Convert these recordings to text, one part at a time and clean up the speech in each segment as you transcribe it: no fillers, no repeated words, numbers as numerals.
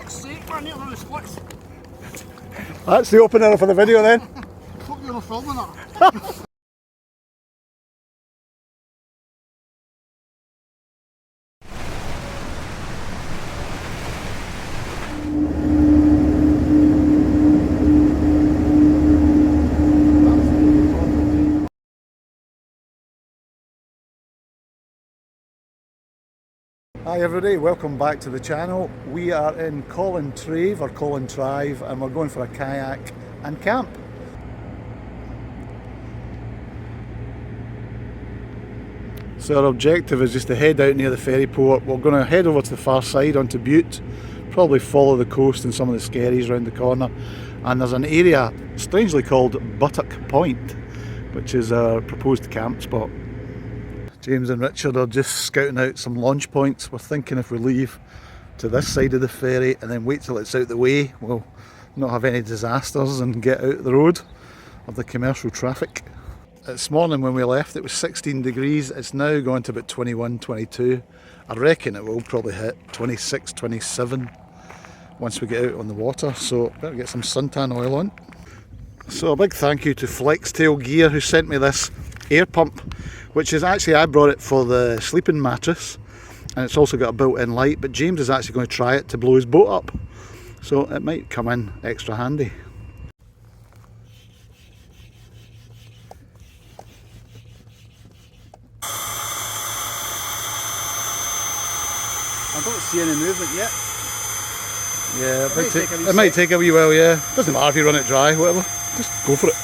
Fuck's sake, man, nearly on the splits. That's the opener for the video then. Hope you're not filming that. Hi everybody, welcome back to the channel. We are in Collintrive and we're going for a kayak and camp. So our objective is just to head out near the ferry port. We're going to head over to the far side onto Butte, probably follow the coast and some of the skerries round the corner, and there's an area strangely called Buttock Point, which is our proposed camp spot. James and Richard are just scouting out some launch points. We're thinking if we leave to this side of the ferry and then wait till it's out the way, we'll not have any disasters and get out the road of the commercial traffic. This morning when we left it was 16 degrees, it's now going to about 21, 22. I reckon it will probably hit 26, 27 once we get out on the water, so better get some suntan oil on. So a big thank you to Flextailgear who sent me this air pump, which is actually, I brought it for the sleeping mattress, and it's also got a built-in light, but James is actually going to try it to blow his boat up, so it might come in extra handy. I don't see any movement yet. Yeah, it might take a wee while, yeah. Doesn't matter if you run it dry, whatever, just go for it.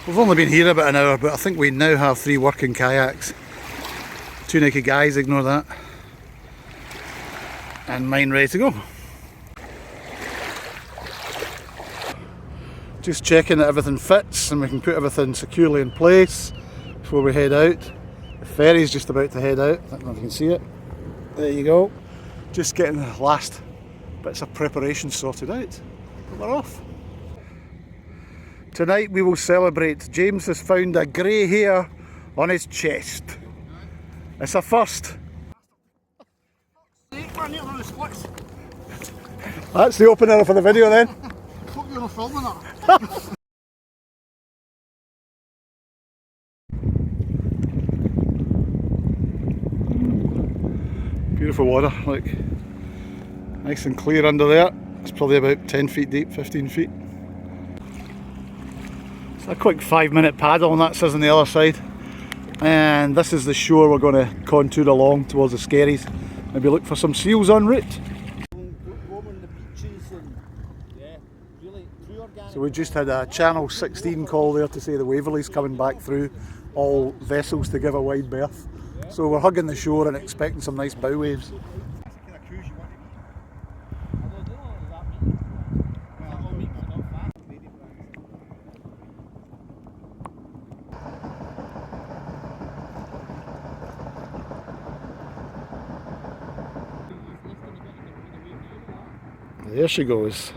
We've only been here about an hour, but I think we now have 3 working kayaks. 2 naked guys, ignore that. And mine ready to go. Just checking that everything fits and we can put everything securely in place before we head out. The ferry's just about to head out, I don't know if you can see it. There you go. Just getting the last bits of preparation sorted out. But we're off. Tonight we will celebrate. James has found a grey hair on his chest. It's a first. That's the opener for the video then. Hope you're not filming that. Beautiful water, look. Nice and clear under there. It's probably about 10 feet deep, 15 feet. It's a quick 5-minute paddle and that says on the other side. And this is the shore we're going to contour along towards the skerries. Maybe look for some seals en route. So we just had a Channel 16 call there to say the Waverley's coming back through, all vessels to give a wide berth. So we're hugging the shore and expecting some nice bow waves. There she goes.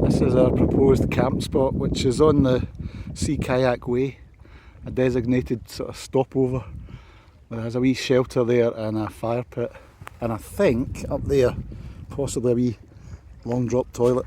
This is our proposed camp spot, which is on the Sea Kayak Way, a designated sort of stopover. There has a wee shelter there and a fire pit, and I think up there possibly a wee long drop toilet.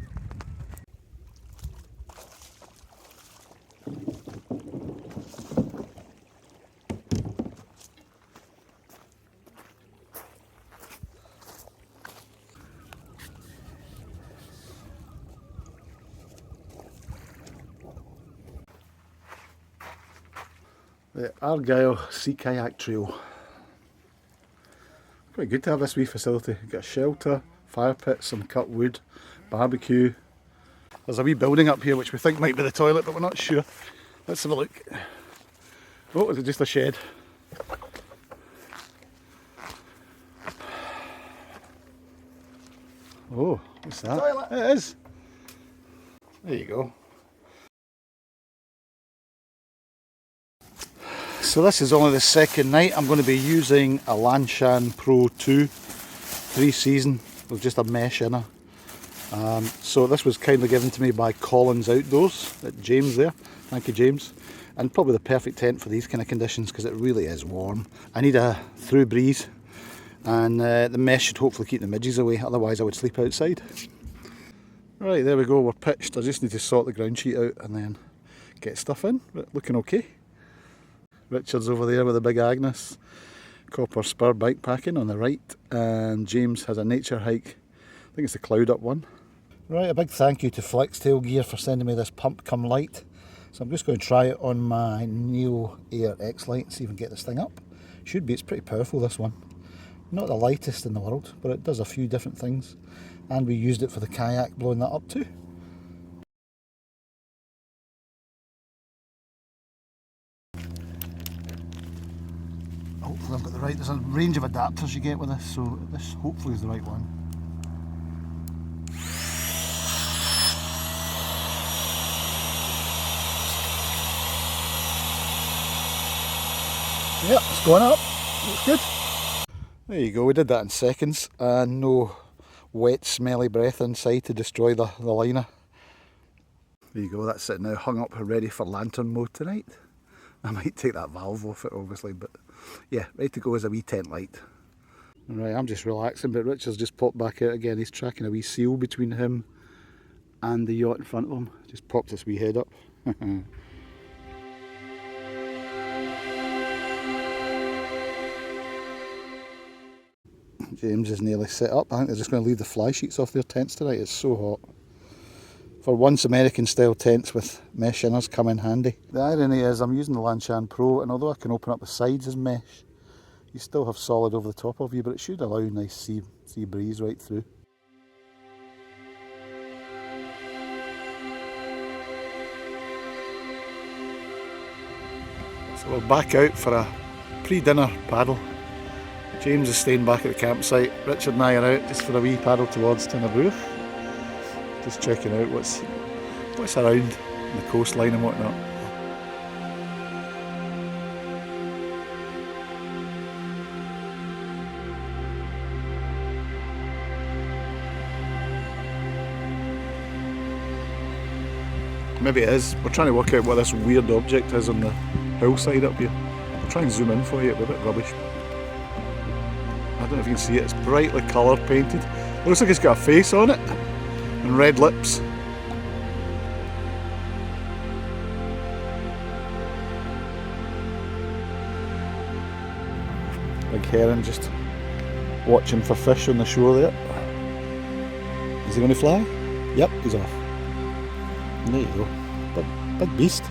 The Argyle Sea Kayak Trail. Quite good to have this wee facility. You've got a shelter, fire pit, some cut wood, barbecue. There's a wee building up here which we think might be the toilet, but we're not sure. Let's have a look. Oh, is it just a shed? Oh, what's that? Toilet. It is. There you go. So this is only the second night. I'm going to be using a Lanshan Pro 2 3-season with just a mesh in her. So this was kindly given to me by Collins Outdoors at James there. Thank you, James. And probably the perfect tent for these kind of conditions because it really is warm. I need a through breeze, and the mesh should hopefully keep the midges away, otherwise I would sleep outside. Right, there we go, we're pitched. I just need to sort the ground sheet out and then get stuff in. Looking okay. Richard's over there with a big Agnes. Copper Spur bike packing on the right, and James has a nature hike. I think it's the cloud up one. Right, a big thank you to Flextailgear for sending me this pump come light. So I'm just going to try it on my Neo Air X Lite, see if we can get this thing up. Should be, it's pretty powerful, this one. Not the lightest in the world, but it does a few different things. And we used it for the kayak, blowing that up too. Hopefully I've got the right, there's a range of adapters you get with this, so this hopefully is the right one. Yep, it's going up, looks good. There you go, we did that in seconds, and no wet smelly breath inside to destroy the liner. There you go, that's it now, hung up ready for lantern mode tonight. I might take that valve off it obviously, but yeah, ready to go as a wee tent light. Right, I'm just relaxing, but Richard's just popped back out again. He's tracking a wee seal between him and the yacht in front of him. Just popped his wee head up. James is nearly set up. I think they're just going to leave the fly sheets off their tents tonight. It's so hot. For once, American style tents with mesh inners come in handy. The irony is I'm using the Lanshan Pro, and although I can open up the sides as mesh, you still have solid over the top of you, but it should allow a nice sea breeze right through. So we're back out for a pre-dinner paddle. James is staying back at the campsite. Richard and I are out just for a wee paddle towards Tinnabroof. Just checking out what's around the coastline and whatnot. Maybe it is. We're trying to work out what this weird object is on the hillside up here. I'll try and zoom in for you, it'll be a bit rubbish. I don't know if you can see it, it's brightly colour painted. It looks like it's got a face on it and red lips. Big heron just watching for fish on the shore there. Is he going to fly? Yep, he's off. There you go. Big beast.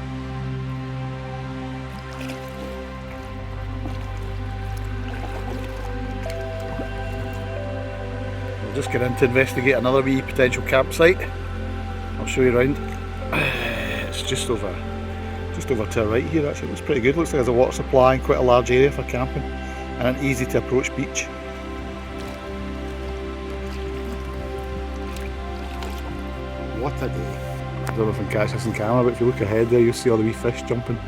We'll just get in to investigate another wee potential campsite. I'll show you around. It's just over to our right here actually. It looks pretty good. Looks like there's a water supply and quite a large area for camping and an easy to approach beach. What a day. I don't know if I can catch this on camera, but if you look ahead there, you'll see all the wee fish jumping.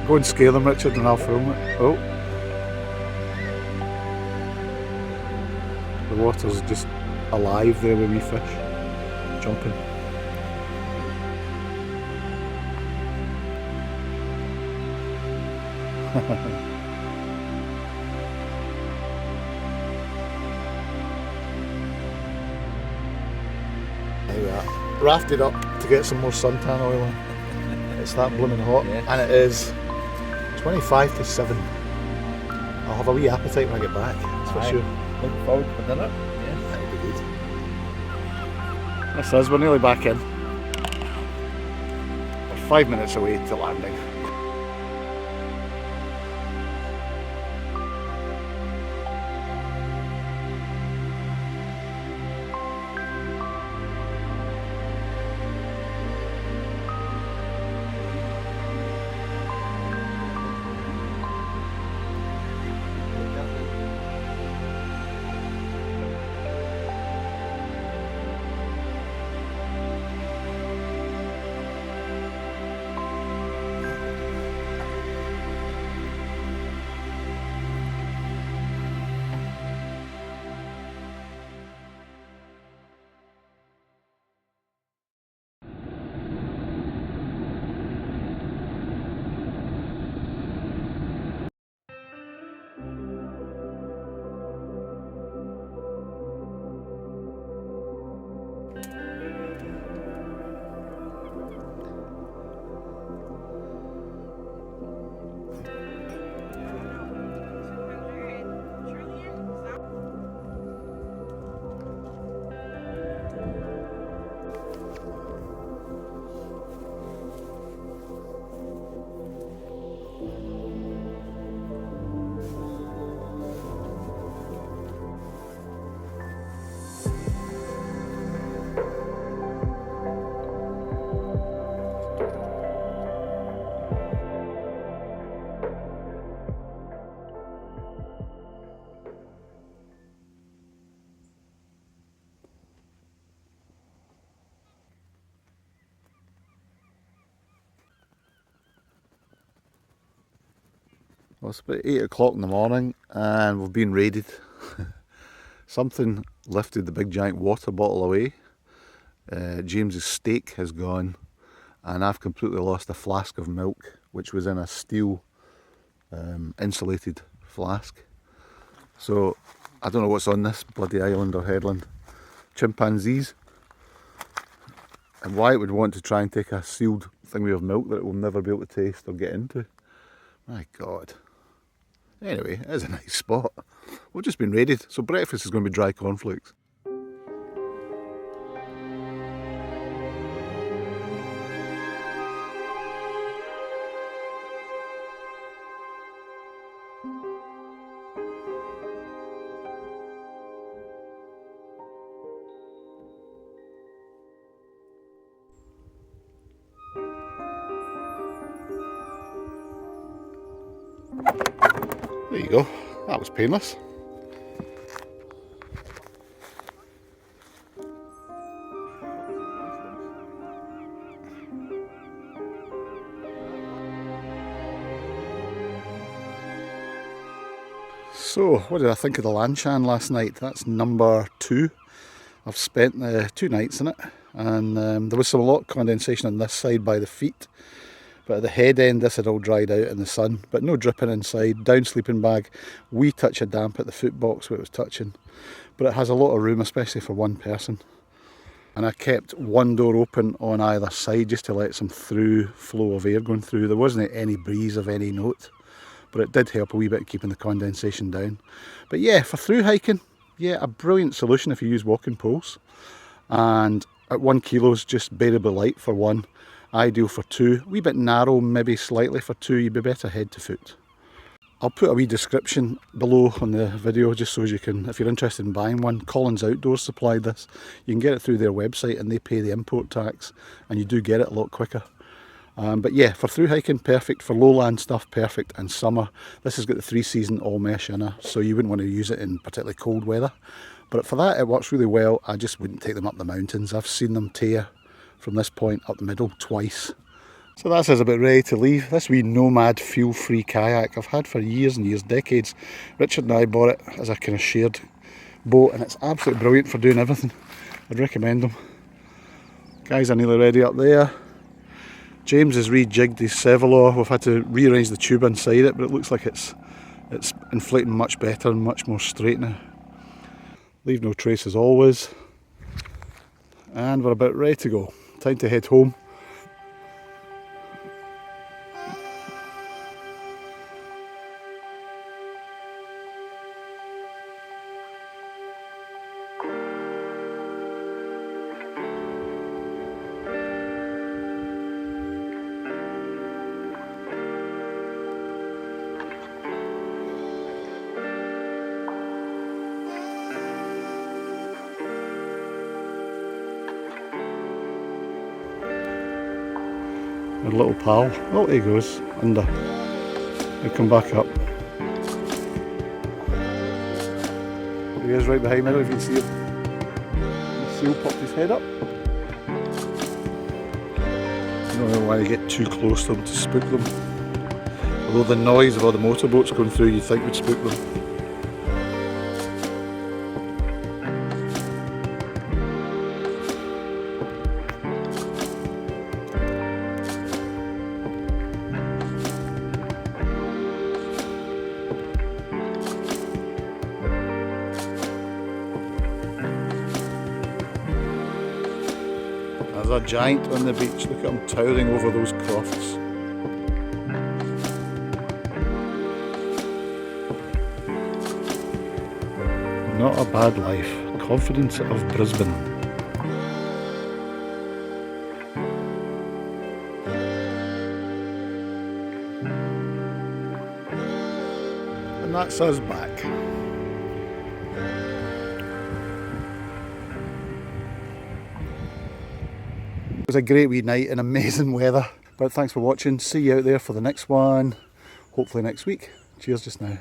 Go and scare them, Richard, and I'll film it. Oh. The water's just alive there with wee fish jumping. There we are. Rafted up to get some more suntan oil in. It's that blooming hot, yeah. And it is 25 to 7. I'll have a wee appetite when I get back, that's for sure. Looking forward for dinner. Yes. That'll be good. This is, we're nearly back in. We're 5 minutes away to landing. Well, it's about 8 o'clock in the morning and we've been raided. Something lifted the big giant water bottle away. James's steak has gone and I've completely lost a flask of milk which was in a steel insulated flask. So I don't know what's on this bloody island or headland. Chimpanzees. And why it would want to try and take a sealed thingy of milk that it will never be able to taste or get into. My God. Anyway, it is a nice spot. We've just been raided, so breakfast is going to be dry cornflakes. There you go, that was painless. So, what did I think of the Lanshan last night? That's number 2. I've spent 2 nights in it, and there was a lot of condensation on this side by the feet. But at the head end this had all dried out in the sun, but no dripping inside. Down sleeping bag, wee touch of damp at the foot box where it was touching. But it has a lot of room, especially for one person. And I kept one door open on either side just to let some through flow of air going through. There wasn't any breeze of any note, but it did help a wee bit keeping the condensation down. But yeah, for through hiking, yeah, a brilliant solution if you use walking poles. And at 1 kilo is just bearable light for one. Ideal for 2, a wee bit narrow maybe slightly for 2, you'd be better head to foot. I'll put a wee description below on the video just so you can, if you're interested in buying one. Collins Outdoors supplied this. You can get it through their website and they pay the import tax and you do get it a lot quicker. But yeah, for through hiking perfect, for lowland stuff perfect, and summer. This has got the 3-season all mesh in it, so you wouldn't want to use it in particularly cold weather. But for that it works really well. I just wouldn't take them up the mountains. I've seen them tear from this point up the middle twice. So that's us about ready to leave. This wee Nomad fuel-free kayak I've had for years and years, decades. Richard and I bought it as a kind of shared boat and it's absolutely brilliant for doing everything. I'd recommend them. Guys are nearly ready up there. James has rejigged his Sevelaw. We've had to rearrange the tube inside it, but it looks like it's inflating much better and much more straight now. Leave no trace as always. And we're about ready to go. Time to head home. Our little pal. Oh, there he goes, under. He'll come back up. There he is right behind me, if you can see him. The seal popped his head up. I don't know why you get too close to them to spook them. Although the noise of all the motorboats going through you'd think would spook them. There's a giant on the beach, look at him towering over those crofts. Not a bad life. Confidence of Brisbane. And that's us back. It was a great wee night and amazing weather. But thanks for watching. See you out there for the next one. Hopefully next week. Cheers just now.